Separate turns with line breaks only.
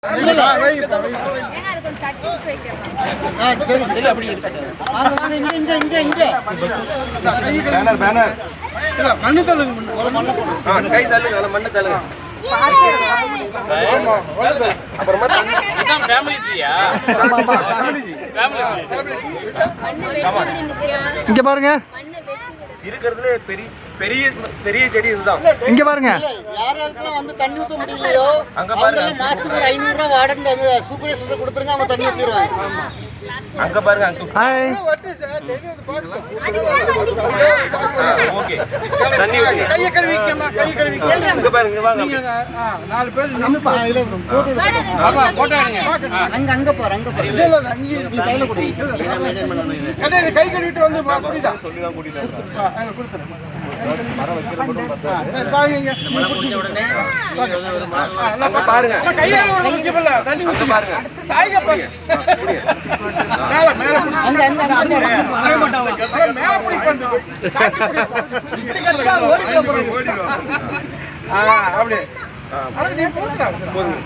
இங்க பாருங்க,
இருக்கிறதுல பெரிய பெரிய செடி இதுதான்.
இங்க பாருங்க,
யாராருக்கெல்லாம் வந்து தண்ணி ஊற்ற முடியலையோ
அங்க பாருங்க,
மாசத்துக்கு ஒரு 500 ரூபா வாடகை அங்க சூப்பர்வைசர் கொடுத்துருங்க, அவங்க தண்ணி ஊற்றிடுவாங்க.
அங்க பாருங்க அங்க.
ஹாய்.
ஓகே, தண்ணி ஊத்துங்க. கைய கழுவிக்கமா, கைய கழுவிக்க. இங்க பாருங்க, இங்க வாங்க. நீங்க 4 பேர் நின்னு பாருங்க. போட்டோ எடுங்க.
அங்க பாரு, அங்க பாரு.
இல்ல இல்ல, அங்க நீ கையில கொடு. அத கை கழுவிட்டு வந்து புடிடா. சொல்லுங்க புடிடா. அங்க கொடுத்துறேன். மரம் வைக்கிற போது பார்த்தா சரி பாருங்க. மரம் முடிஞ்ச உடனே அங்க பாருங்க. கைய கழுவிக்கல. தண்ணி ஊத்தி பாருங்க. சாய்ங்க பாருங்க. மேல மேல
அங்க அங்க அங்க
மேல புடி பண்ணு. சாச்சி புடி. இப்படி கட்டா ஓடி போறோம். அப்படியே. அட நீ போடுடா. போடுங்க.